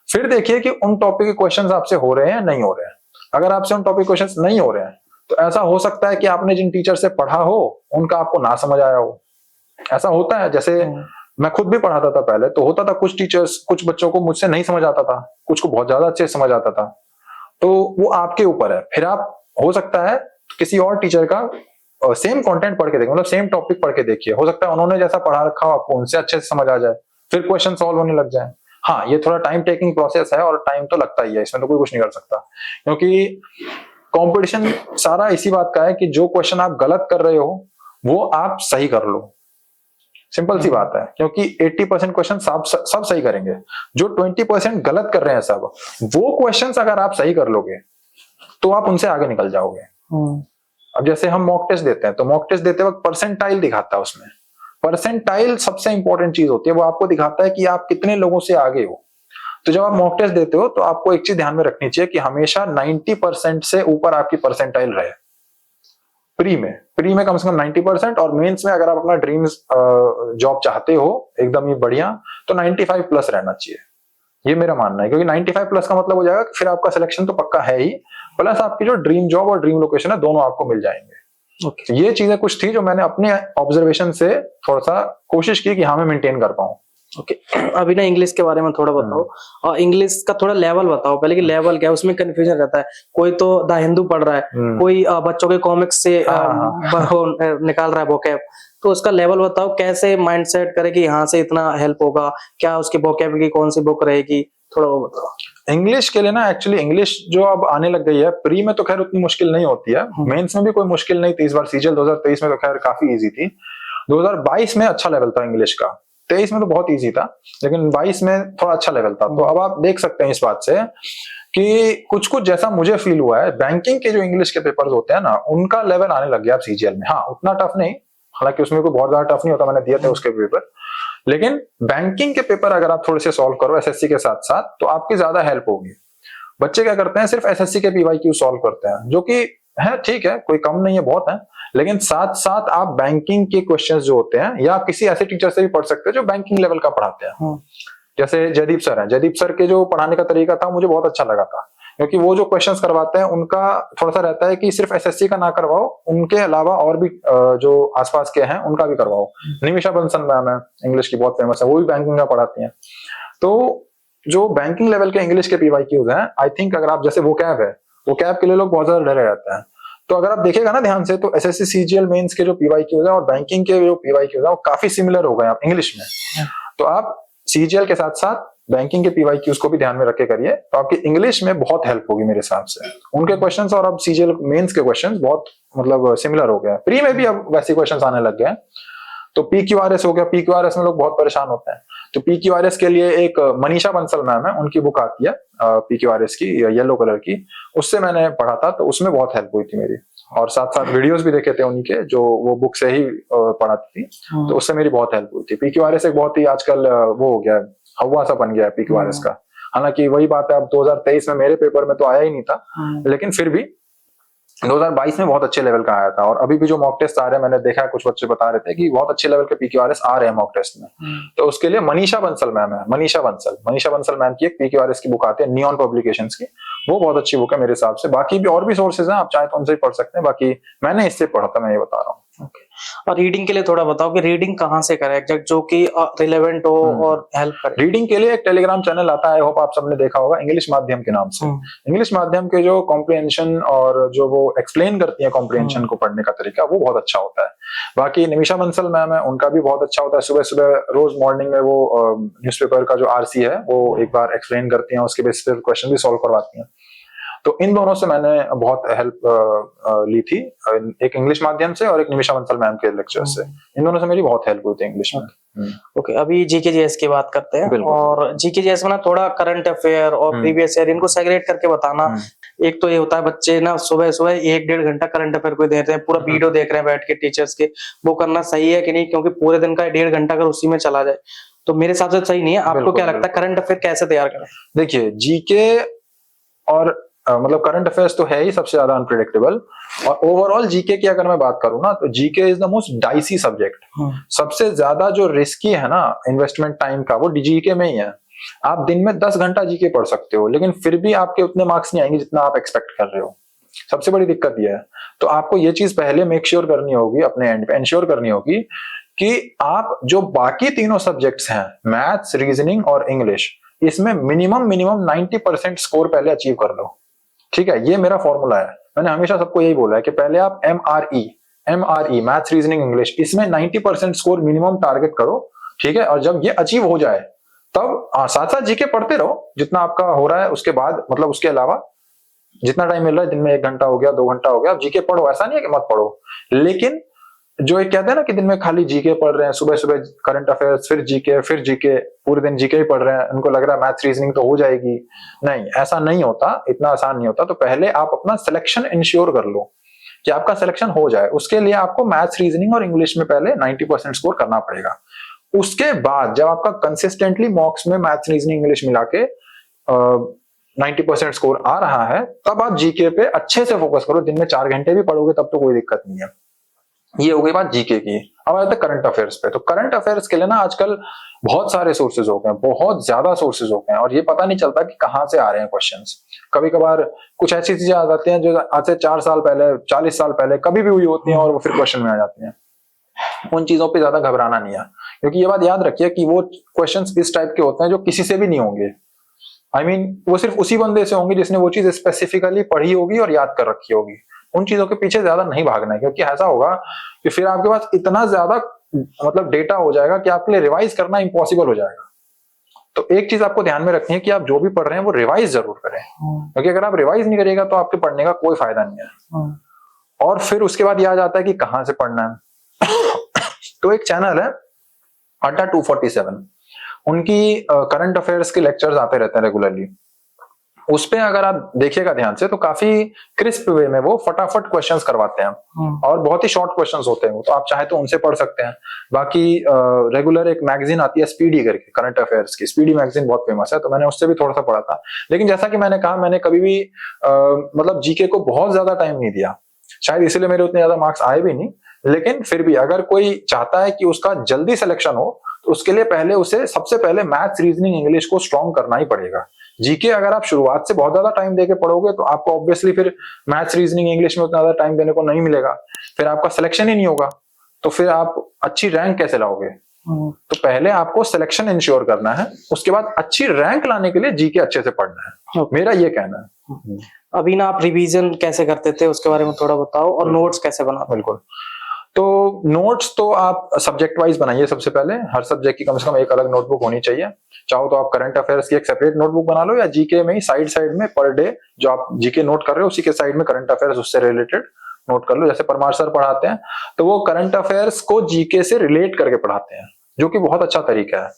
फिर देखिए कि उन टॉपिक के क्वेश्चंस आपसे हो रहे हैं या नहीं हो रहे हैं। अगर आपसे उन टॉपिक क्वेश्चंस नहीं हो रहे हैं, तो ऐसा हो सकता है कि आपने जिन टीचर से पढ़ा हो उनका आपको ना समझ आया हो। ऐसा होता है, जैसे मैं खुद भी पढ़ाता था पहले, तो होता था कुछ टीचर्स, कुछ बच्चों को मुझसे नहीं समझ आता था, कुछ को बहुत ज्यादा अच्छे से समझ आता था। तो वो आपके ऊपर है। फिर आप हो सकता है किसी और टीचर का सेम कंटेंट पढ़ के देखिए, मतलब सेम टॉपिक पढ़ के देखिए, हो सकता है उन्होंने जैसा पढ़ा रखा हो आपको उनसे अच्छे से समझ आ जाए, फिर क्वेश्चन सॉल्व होने लग जाए। हाँ, ये थोड़ा टाइम टेकिंग प्रोसेस है और टाइम तो लगता ही है, इसमें तो कोई कुछ नहीं कर सकता, क्योंकि कंपटीशन सारा इसी बात का है कि जो क्वेश्चन आप गलत कर रहे हो वो आप सही कर लो। सिंपल सी बात है, क्योंकि 80% क्वेश्चन सब सही करेंगे, जो 20% गलत कर रहे हैं सब, वो क्वेश्चंस अगर आप सही कर लोगे तो आप उनसे आगे निकल जाओगे। अब जैसे हम मॉक टेस्ट देते हैं, तो मॉक टेस्ट देते वक्त परसेंटाइल दिखाता है, उसमें परसेंटाइल सबसे इंपॉर्टेंट चीज होती है, वो आपको दिखाता है कि आप कितने लोगों से आगे हो। तो जब आप मॉक टेस्ट देते हो तो आपको एक चीज ध्यान में रखनी चाहिए कि हमेशा 90% से ऊपर आपकी परसेंटाइल रहे। प्री में कम से कम 90%, और मेंस में अगर आप अपना ड्रीम्स जॉब चाहते हो एकदम ही बढ़िया, तो 95 प्लस रहना चाहिए, ये मेरा मानना है। क्योंकि 95 प्लस का मतलब हो जाएगा कि फिर आपका सिलेक्शन तो पक्का है ही, प्लस आपकी जो ड्रीम जॉब और ड्रीम लोकेशन है दोनों आपको मिल जाएंगे। Okay. तो ये चीजें कुछ थी जो मैंने अपने ऑब्जर्वेशन से थोड़ा सा कोशिश की कि हाँ मैं मेंटेन कर पाऊं। ओके अभी ना इंग्लिश के बारे में थोड़ा बताओ, और इंग्लिश का थोड़ा लेवल बताओ पहले कि लेवल क्या है, उसमें कंफ्यूजन रहता है। कोई तो द हिंदू पढ़ रहा है, कोई बच्चों के कॉमिक्स से निकाल रहा है वोकैब, तो उसका लेवल बताओ, कैसे माइंडसेट करे कि यहाँ से इतना हेल्प होगा, क्या उसके वोकैब की कौन सी बुक रहेगी, थोड़ा वो बताओ। इंग्लिश के लिए ना एक्चुअली इंग्लिश जो अब आने लग गई है, प्री में तो खैर उतनी मुश्किल नहीं होती है, मेंस में भी कोई मुश्किल नहीं थी इस बार। सीजीएल 2023 में तो खैर काफी इजी थी। 2022 में अच्छा लेवल था इंग्लिश का, 23 में तो बहुत इजी था, लेकिन 22 में थोड़ा अच्छा लेवल था। तो अब आप देख सकते हैं इस बात से कि कुछ कुछ जैसा मुझे फील हुआ है, बैंकिंग के जो इंग्लिश के पेपर्स होते हैं ना, उनका लेवल आने लग गया अब सीजीएल में। हाँ, उतना टफ नहीं, हालांकि उसमें कोई बहुत ज्यादा टफ नहीं होता, मैंने दिए थे उसके पेपर, लेकिन बैंकिंग के पेपर अगर आप थोड़े से सॉल्व करो एसएससी के साथ साथ, तो आपकी ज्यादा हेल्प होगी। बच्चे क्या करते हैं, सिर्फ एसएससी के पीवाईक्यू सॉल्व करते हैं, जो कि है ठीक है, कोई कम नहीं है, बहुत है, लेकिन साथ साथ आप बैंकिंग के क्वेश्चंस जो होते हैं, या किसी ऐसे टीचर से भी पढ़ सकते हैं जो बैंकिंग लेवल का पढ़ाते हैं। जैसे जयदीप सर हैं, जयदीप सर के जो पढ़ाने का तरीका था मुझे बहुत अच्छा लगा था, क्योंकि वो जो क्वेश्चंस करवाते हैं उनका थोड़ा सा रहता है कि सिर्फ एसएससी का ना करवाओ, उनके अलावा और भी जो आसपास के हैं उनका भी करवाओ। निमिषा बंसल मैम है, इंग्लिश की बहुत फेमस है, वो भी बैंकिंग का पढ़ाती हैं। तो जो बैंकिंग लेवल के इंग्लिश के पीवाईक्यूज हैं, आई थिंक अगर आप, जैसे वोकैब है, वोकैब के लिए लोग बहुत ज्यादा डरे रहते हैं, तो अगर आप देखेगा ना ध्यान से, तो एसएससी सीजीएल मेंस के जो पीवाईक्यूज है और बैंकिंग के जो पीवाईक्यूज है वो काफी सिमिलर हो गए आप इंग्लिश में। तो आप सीजीएल के साथ साथ बैंकिंग के पीवाईक्यूज को भी ध्यान में रख के करिए, तो आपकी इंग्लिश में बहुत हेल्प होगी मेरे हिसाब से। उनके क्वेश्चंस और अब सीजीएल मेंस के क्वेश्चंस बहुत मतलब सिमिलर हो गए। प्री में भी अब वैसे क्वेश्चंस आने लग गए। तो पीक्यूआरएस हो गया, पीक्यूआरएस में लोग बहुत परेशान होते हैं, तो पीक्यूआरएस के लिए एक मनीषा बंसल मैम है, उनकी बुक आती है पीक्यूआरएस की, येलो कलर की, उससे मैंने पढ़ा था, तो उसमें बहुत हेल्प हुई थी मेरी। और साथ साथ वीडियोस भी देखे थे उन्हीं के, जो वो बुक से ही पढ़ाती थी, तो उससे मेरी बहुत हेल्प हुई थी। पीक्यूआरएस एक बहुत ही आजकल वो हो गया, हवा सा बन गया है पीक्यूआरएस का। हालांकि वही बात है, अब 2023 में मेरे पेपर में तो आया ही नहीं था, लेकिन फिर भी 2022 में बहुत अच्छे लेवल का आया था। और अभी भी जो मॉक टेस्ट आ रहे हैं, मैंने देखा है कुछ बच्चे बता रहे थे कि बहुत अच्छे लेवल के पीक्यूआरएस आ रहे हैं मॉक टेस्ट में। तो उसके लिए मनीषा बंसल मैम है, मनीषा बंसल मैम की एक पीक्यूआरएस की बुक आती है नियॉन पब्लिकेशंस की, वो बहुत अच्छी बुक है मेरे हिसाब से। बाकी भी और भी सोर्सेज हैं, आप चाहे तो उनसे ही पढ़ सकते हैं, बाकी मैंने इससे पढ़ा था, मैं ये बता रहा हूँ। और रीडिंग के लिए थोड़ा बताओ कि रीडिंग कहाँ से करें एग्जैक्ट, जो कि रिलेवेंट हो और हेल्प करे। रीडिंग के लिए एक टेलीग्राम चैनल आता है, आई होप आप सबने देखा होगा, इंग्लिश माध्यम के नाम से। इंग्लिश माध्यम के जो कॉम्प्रिहेंशन और जो वो एक्सप्लेन करती है कॉम्प्रिहेंशन को पढ़ने का तरीका, वो बहुत अच्छा होता है। बाकी निमिषा बंसल मैम है, उनका भी बहुत अच्छा होता है। सुबह सुबह रोज मॉर्निंग में वो न्यूज़पेपर का जो आरसी है वो एक बार एक्सप्लेन करती हैं, उसके बेसिस पे क्वेश्चन भी सॉल्व करवाती हैं। तो इन दोनों से मैंने बहुत हेल्प ली थी, एक इंग्लिश माध्यम से और एक निमिषा बंसल मैम के लेक्चर से। इन दोनों से मेरी बहुत हेल्प हुई थी इंग्लिश में। ओके अभी जीकेजीएस की बात करते हैं। और जीकेजीएस में ना थोड़ा करंट अफेयर और प्रीवियस ईयर इनको सेग्रेगेट करके बताना। एक तो ये होता है बच्चे ना सुबह सुबह 1-1.5 घंटा करंट अफेयर को देते हैं, पूरा वीडियो देख रहे हैं बैठ के टीचर्स के, वो करना सही है कि नहीं? क्योंकि पूरे दिन का 1.5 घंटा अगर उसी में चला जाए तो मेरे हिसाब से सही नहीं है। आपको क्या लगता है करंट अफेयर कैसे तैयार करें? देखिए, जीके और मतलब करंट अफेयर्स तो है ही सबसे ज्यादा अनप्रिडिक्टेबल, और ओवरऑल जीके की अगर मैं बात करूं ना, तो GK is the most dicey subject. सबसे ज्यादा जो रिस्की है ना इन्वेस्टमेंट टाइम का, वो जीके में ही है। आप दिन में 10 घंटा जीके पढ़ सकते हो, लेकिन फिर भी आपके उतने मार्क्स नहीं आएंगे जितना आप एक्सपेक्ट कर रहे हो। सबसे बड़ी दिक्कत यह है। तो आपको ये चीज पहले मेक श्योर करनी होगी, अपने एंड पे इंश्योर करनी होगी कि आप जो बाकी तीनों सब्जेक्ट्स हैं, मैथ्स, रीजनिंग और इंग्लिश, इसमें मिनिमम 90% स्कोर पहले अचीव कर लो। ठीक है, ये मेरा फॉर्मूला है। मैंने हमेशा सबको यही बोला है कि पहले आप एमआरई मैथ्स, रीजनिंग, इंग्लिश, इसमें 90% स्कोर मिनिमम टारगेट करो। ठीक है, और जब ये अचीव हो जाए तब साथ साथ जीके पढ़ते रहो जितना आपका हो रहा है। उसके बाद मतलब उसके अलावा जितना टाइम मिल रहा है, दिन में 1 घंटा हो गया, 2 घंटा हो गया, आप जीके पढ़ो, ऐसा नहीं है कि मत पढ़ो। लेकिन जो एक कहते हैं ना कि दिन में खाली जीके पढ़ रहे हैं, सुबह सुबह करंट अफेयर्स, फिर जीके, पूरे दिन जीके ही पढ़ रहे हैं, उनको लग रहा है मैथ्स रीजनिंग तो हो जाएगी। नहीं, ऐसा नहीं होता, इतना आसान नहीं होता। तो पहले आप अपना सिलेक्शन इंश्योर कर लो कि आपका सिलेक्शन हो जाए। उसके लिए आपको मैथ्स, रीजनिंग और इंग्लिश में पहले 90% स्कोर करना पड़ेगा। उसके बाद जब आपका कंसिस्टेंटली मॉक्स में मैथ्स, रीजनिंग, इंग्लिश मिला के 90% स्कोर आ रहा है, तब आप जीके पे अच्छे से फोकस करो। दिन में 4 घंटे भी पढ़ोगे तब तो कोई दिक्कत नहीं है। ये हो गई बात जीके की। अब आते हैं करंट अफेयर्स पे। तो करंट अफेयर्स के लिए ना आजकल बहुत सारे सोर्सेज हो गए हैं, बहुत ज्यादा सोर्सेज हो गए हैं, और ये पता नहीं चलता कि कहाँ से आ रहे हैं क्वेश्चंस। कभी कभार कुछ ऐसी चीजें आ जाती हैं जो आज से 4 साल पहले, 40 साल पहले कभी भी हुई होती हैं, और वो फिर क्वेश्चन में आ जाती हैं। उन चीजों पे ज्यादा घबराना नहीं है, क्योंकि ये बात याद रखिए कि वो क्वेश्चंस इस टाइप के होते हैं जो किसी से भी नहीं होंगे। आई मीन वो सिर्फ उसी बंदे से होंगे जिसने वो चीज स्पेसिफिकली पढ़ी होगी और याद कर रखी होगी। उन चीजों के पीछे ज्यादा नहीं भागना है, क्योंकि ऐसा होगा कि फिर आपके पास इतना ज्यादा मतलब डेटा हो जाएगा कि आपके लिए रिवाइज करना इम्पॉसिबल हो जाएगा। तो एक चीज आपको ध्यान में रखनी है कि आप जो भी पढ़ रहे हैं वो रिवाइज जरूर करें, क्योंकि अगर आप रिवाइज नहीं करिएगा तो आपके पढ़ने का कोई फायदा नहीं है। और फिर उसके बाद ये आ जाता है कि कहाँ से पढ़ना है। तो एक चैनल है अड्डा 247, उनकी करंट अफेयर्स के लेक्चर्स आते रहते हैं रेगुलरली। उस पे अगर आप देखिएगा ध्यान से तो काफी क्रिस्प वे में वो फटाफट क्वेश्चंस करवाते हैं और बहुत ही शॉर्ट क्वेश्चंस होते हैं वो, तो आप चाहे तो उनसे पढ़ सकते हैं। बाकी रेगुलर एक मैगजीन आती है स्पीडी करके, करंट अफेयर्स की स्पीडी मैगजीन बहुत फेमस है, तो मैंने उससे भी थोड़ा सा पढ़ा था। लेकिन जैसा कि मैंने कहा, मैंने कभी भी मतलब जीके को बहुत ज्यादा टाइम नहीं दिया, शायद इसीलिए मेरे उतने ज्यादा मार्क्स आए भी नहीं। लेकिन फिर भी अगर कोई चाहता है कि उसका जल्दी सिलेक्शन हो तो उसके लिए पहले उसे सबसे पहले मैथ्स, रीजनिंग, इंग्लिश को स्ट्रॉन्ग करना ही पड़ेगा। जीके अगर आप शुरुआत से बहुत ज्यादा टाइम देके पढ़ोगे तो आपको ऑब्वियसली फिर मैथ्स, रीजनिंग, इंग्लिश में उतना ज्यादा टाइम देने को नहीं मिलेगा, फिर आपका सिलेक्शन ही नहीं होगा, तो फिर आप अच्छी रैंक कैसे लाओगे। तो पहले आपको सिलेक्शन इंश्योर करना है, उसके बाद अच्छी रैंक लाने के लिए जीके अच्छे से पढ़ना है, मेरा ये कहना है। अभी ना आप रिवीजन कैसे करते थे उसके बारे में थोड़ा बताओ, और नोट्स कैसे बनाते? बिल्कुल, तो नोट्स तो आप सब्जेक्ट वाइज बनाइए। सबसे पहले हर सब्जेक्ट की कम से कम एक अलग नोटबुक होनी चाहिए। चाहो तो आप करंट अफेयर्स की एक सेपरेट नोटबुक बना लो, या जीके में ही साइड साइड में पर डे जो आप जीके नोट कर रहे हो उसी के साइड में करंट अफेयर्स उससे रिलेटेड नोट कर लो। जैसे परमार सर पढ़ाते हैं तो वो करंट अफेयर्स को जीके से रिलेट करके पढ़ाते हैं, जो कि बहुत अच्छा तरीका है।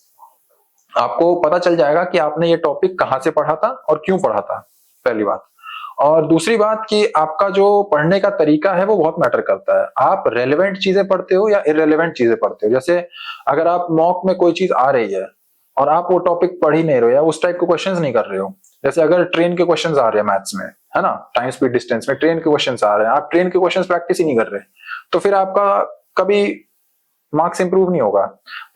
आपको पता चल जाएगा कि आपने ये टॉपिक कहाँ से पढ़ा था और क्यों पढ़ा था, पहली बात। और दूसरी बात कि आपका जो पढ़ने का तरीका है वो बहुत मैटर करता है। आप रेलेवेंट चीजें पढ़ते हो या इररेलेवेंट चीजें पढ़ते हो। जैसे अगर आप मॉक में कोई चीज आ रही है और आप वो टॉपिक पढ़ ही नहीं रहे हो या उस टाइप के क्वेश्चंस नहीं कर रहे हो, जैसे अगर ट्रेन के क्वेश्चंस आ रहे हैं मैथ्स में, है ना, टाइम स्पीड डिस्टेंस में ट्रेन के क्वेश्चंस आ रहे हैं, आप ट्रेन के क्वेश्चंस प्रैक्टिस ही नहीं कर रहे, तो फिर आपका कभी मार्क्स इंप्रूव नहीं होगा।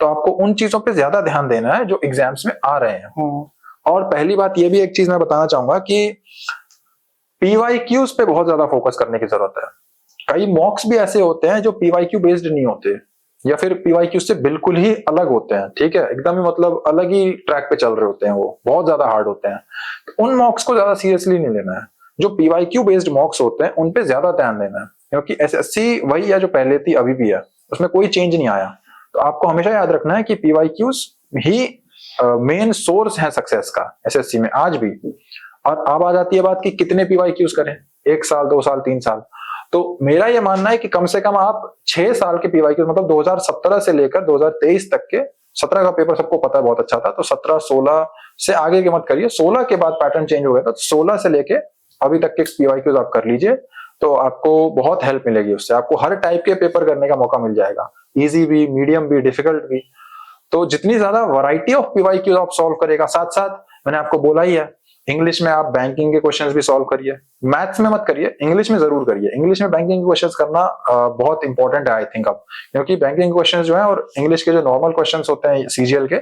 तो आपको उन चीजों पे ज्यादा ध्यान देना है जो एग्जाम्स में आ रहे हैं। और पहली बात ये भी एक चीज मैं बताना चाहूंगा कि पीवाईक्यूज पे बहुत ज्यादा फोकस करने की जरूरत है। कई मॉक्स भी ऐसे होते हैं जो पीवाईक्यू बेस्ड नहीं होते, या फिर पीवाईक्यू से बिल्कुल ही अलग होते हैं, ठीक है, एकदम ही मतलब अलग ही ट्रैक पे चल रहे होते हैं, वो बहुत ज्यादा हार्ड होते हैं। तो उन मॉक्स को ज्यादा सीरियसली नहीं लेना है। जो पीवाईक्यू बेस्ड मॉक्स होते हैं उन पे ज्यादा ध्यान देना है, क्योंकि एसएससी वही है जो पहले थी, अभी भी है, उसमें कोई चेंज नहीं आया। तो आपको हमेशा याद रखना है कि पीवाईक्यूज ही मेन सोर्स है सक्सेस का एसएससी में आज भी। और अब आ जाती है बात कि कितने पीवाईक्यूज करें, 1 साल, 2 साल, 3 साल। तो मेरा ये मानना है कि कम से कम आप 6 साल के पीवाईक्यूज, मतलब 2017 से लेकर 2023 तक के, 17 का पेपर सबको पता है बहुत अच्छा था, तो 17, 16 से आगे के मत करिए, 16 के बाद पैटर्न चेंज हो गया था, तो 16 से लेके अभी तक के पीवाईक्यूज आप कर लीजिए, तो आपको बहुत हेल्प मिलेगी उससे। आपको हर टाइप के पेपर करने का मौका मिल जाएगा, इजी भी, मीडियम भी, डिफिकल्ट भी। तो जितनी ज्यादा वैरायटी ऑफ पीवाईक्यूज आप सॉल्व करेगा, साथ साथ मैंने आपको बोला ही है, इंग्लिश में आप बैंकिंग के क्वेश्चंस भी सॉल्व करिए। मैथ्स में मत करिए, इंग्लिश में जरूर करिए। इंग्लिश में बैंकिंग के क्वेश्चंस करना बहुत इंपॉर्टेंट है आई थिंक अब, क्योंकि बैंकिंग क्वेश्चंस जो है और इंग्लिश के जो नॉर्मल क्वेश्चंस होते हैं सीजीएल के,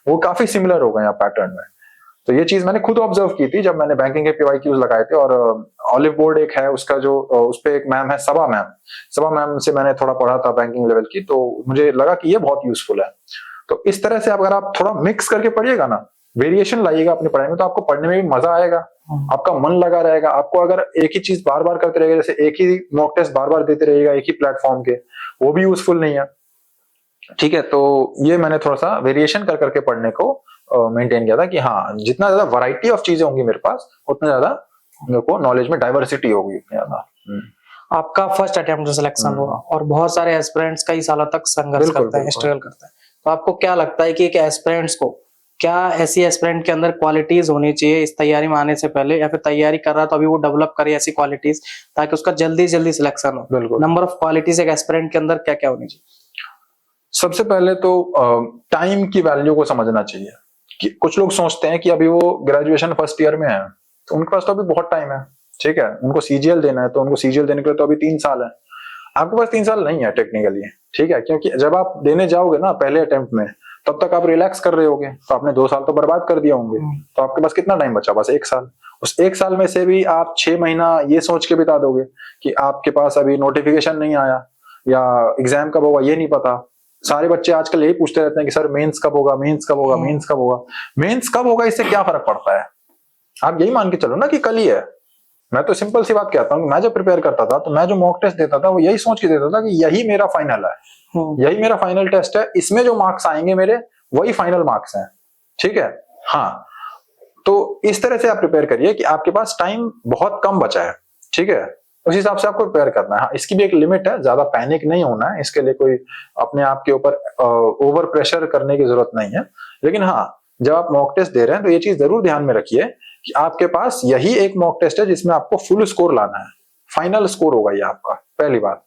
वो काफी सिमिलर हो गए हैं पैटर्न में। तो ये चीज मैंने खुद ऑब्जर्व की थी जब मैंने बैंकिंग के पीवाईक्यूज लगाए थे। और ऑलिव बोर्ड एक है उसका, जो उस पे एक मैम है सबा मैम से मैंने थोड़ा पढ़ा था बैंकिंग लेवल की, तो मुझे लगा कि ये बहुत यूजफुल है। तो इस तरह से अगर आप थोड़ा मिक्स करके पढ़िएगा ना, वेरिएशन लाइएगा अपनी पढ़ाई में, तो आपको पढ़ने में भी मजा आएगा, आपका मन लगा रहेगा। आपको अगर एक ही चीज बार बार करते रहेगा, जैसे एक ही मॉक टेस्ट बार बार देते रहेगा एक ही प्लेटफॉर्म के, वो भी यूजफुल नहीं है, ठीक है। तो ये मैंने थोड़ा सा वेरिएशन कर करके पढ़ने को मेंटेन किया था कि हाँ, जितना ज्यादा वैरायटी ऑफ चीजें होंगी मेरे पास, उतना ज्यादा मेरे को नॉलेज में डाइवर्सिटी होगी, उतना ज्यादा। आपका फर्स्ट अटेम्प्ट सिलेक्शन हुआ और बहुत सारे एस्पिरेंट्स कई सालों तक संघर्ष करते हैं, स्ट्रगल करते हैं, तो आपको क्या लगता है कि एक एस्पिरेंट्स को क्या ऐसी एस्पिरेंट के अंदर क्वालिटीज होनी चाहिए इस तैयारी में आने से पहले, या फिर तैयारी कर रहा है तो अभी वो डेवलप करे ऐसी क्वालिटीज ताकि उसका जल्दी जल्दी सिलेक्शन हो? बिल्कुल। नंबर ऑफ क्वालिटीज एक एस्पिरेंट के अंदर क्या क्या होनी चाहिए? सबसे पहले तो टाइम की वैल्यू को समझना चाहिए। कि कुछ लोग सोचते हैं कि अभी वो ग्रेजुएशन फर्स्ट ईयर में है तो उनके पास तो अभी बहुत टाइम है, ठीक है, उनको सीजीएल देना है, तो उनको सीजीएल देने के लिए तो अभी 3 साल है। आपके पास 3 साल नहीं है टेक्निकली, ठीक है, क्योंकि जब आप देने जाओगे ना पहले अटेम्प्ट में, तब तक आप रिलैक्स कर रहे होगे, तो आपने 2 साल तो बर्बाद कर दिया होंगे। तो आपके पास कितना टाइम बचा? बस 1 साल। उस 1 साल में से भी आप 6 महीना ये सोच के बिता दोगे कि आपके पास अभी नोटिफिकेशन नहीं आया या एग्जाम कब होगा ये नहीं पता, सारे बच्चे आजकल यही पूछते रहते हैं कि सर मेंस कब होगा, मेंस कब होगा, मेंस कब होगा। मेंस कब होगा इससे क्या फर्क पड़ता है? आप यही मान के चलो ना कि कल ही है। मैं तो सिंपल सी बात कहता हूँ, मैं जब प्रिपेयर करता था तो मैं जो मॉक टेस्ट देता था वो यही सोच के देता था कि यही मेरा फाइनल है, यही मेरा फाइनल टेस्ट है, इसमें जो मार्क्स आएंगे मेरे वही फाइनल मार्क्स हैं। ठीक है, हाँ। तो इस तरह से आप प्रिपेयर करिए कि आपके पास टाइम बहुत कम बचा है। ठीक है, उस हिसाब से आपको प्रिपेयर करना है। हाँ, इसकी भी एक लिमिट है, ज्यादा पैनिक नहीं होना है, इसके लिए कोई अपने आप के ऊपर ओवर प्रेशर करने की जरूरत नहीं है। लेकिन हाँ, जब आप मॉक टेस्ट दे रहे हैं तो ये चीज जरूर ध्यान में रखिए कि आपके पास यही एक मॉक टेस्ट है जिसमें आपको फुल स्कोर लाना है, फाइनल स्कोर होगा ये आपका, पहली बात।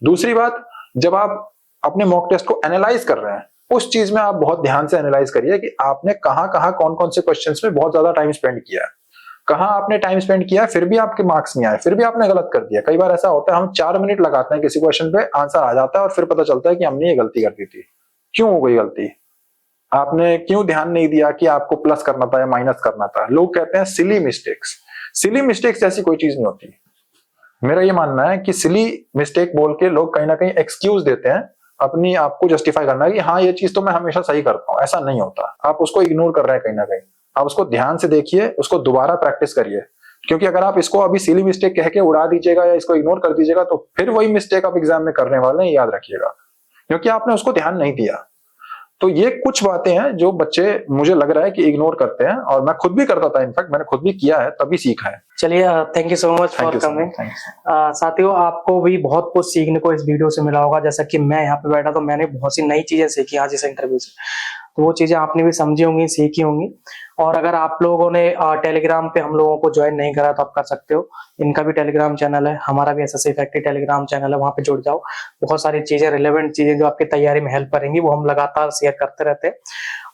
दूसरी बात, जब आप अपने मॉक टेस्ट को एनालाइज कर रहे हैं उस चीज में आप बहुत ध्यान से एनालाइज करिए कि आपने कहां कहां कौन कौन से क्वेश्चंस में बहुत ज्यादा टाइम स्पेंड किया है, कहां आपने टाइम स्पेंड किया फिर भी आपके मार्क्स नहीं आए, फिर भी आपने गलत कर दिया। कई बार ऐसा होता है हम 4 मिनट लगाते हैं किसी क्वेश्चन पे, आंसर आ जाता है और फिर पता चलता है कि हमने ये गलती कर दी थी। क्यों हो गई गलती? आपने क्यों ध्यान नहीं दिया कि आपको प्लस करना था या माइनस करना था? लोग कहते हैं सिली मिस्टेक्स। सिली मिस्टेक्स जैसी कोई चीज नहीं होती। मेरा ये मानना है कि सिली मिस्टेक बोल के लोग कहीं ना कहीं एक्सक्यूज देते हैं, अपनी आपको जस्टिफाई करना है कि हाँ ये चीज तो मैं हमेशा सही करता हूँ। ऐसा नहीं होता, आप उसको इग्नोर कर रहे हैं कहीं ना कहीं। आप उसको ध्यान से देखिए, उसको दोबारा प्रैक्टिस करिए, क्योंकि अगर आप इसको अभी सिली मिस्टेक कह के उड़ा दीजिएगा या इसको इग्नोर कर दीजिएगा तो फिर वही मिस्टेक आप एग्जाम में करने वाले हैं, याद रखिएगा, क्योंकि आपने उसको ध्यान नहीं दिया। तो ये कुछ बातें हैं जो बच्चे मुझे लग रहा है कि इग्नोर करते हैं, और मैं खुद भी करता था, इनफैक्ट मैंने खुद भी किया है, तभी सीखा है। चलिए, thank you so much for coming. साथियों, आपको भी बहुत कुछ सीखने को इस वीडियो से मिला होगा। जैसा कि मैं यहाँ पे बैठा तो मैंने बहुत सी नई चीजें सीखी आज इस इंटरव्यू से, तो वो चीजें आपने भी समझी होंगी, सीखी होंगी। और अगर आप लोगों ने टेलीग्राम पे हम लोगों को ज्वाइन नहीं करा तो आप कर सकते हो। इनका भी टेलीग्राम चैनल है, हमारा भी एसएससी फैक्ट्री टेलीग्राम चैनल है, वहां पे जुड़ जाओ। बहुत सारी चीजें, रिलेवेंट चीजें जो आपकी तैयारी में हेल्प करेंगी वो हम लगातार शेयर करते रहते हैं।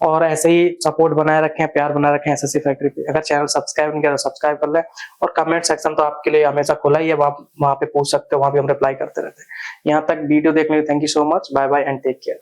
और ऐसे ही सपोर्ट बनाए रखें, प्यार बनाए रखें एसएससी फैक्ट्री पे। अगर चैनल सब्सक्राइब नहीं किया तो सब्सक्राइब कर लें। और कमेंट सेक्शन तो आपके लिए हमेशा खुला ही है, वहां पे पूछ सकते हो, वहां भी हम रिप्लाई करते रहते हैं। यहाँ तक वीडियो देखने के लिए thank you so much. Bye bye and take care.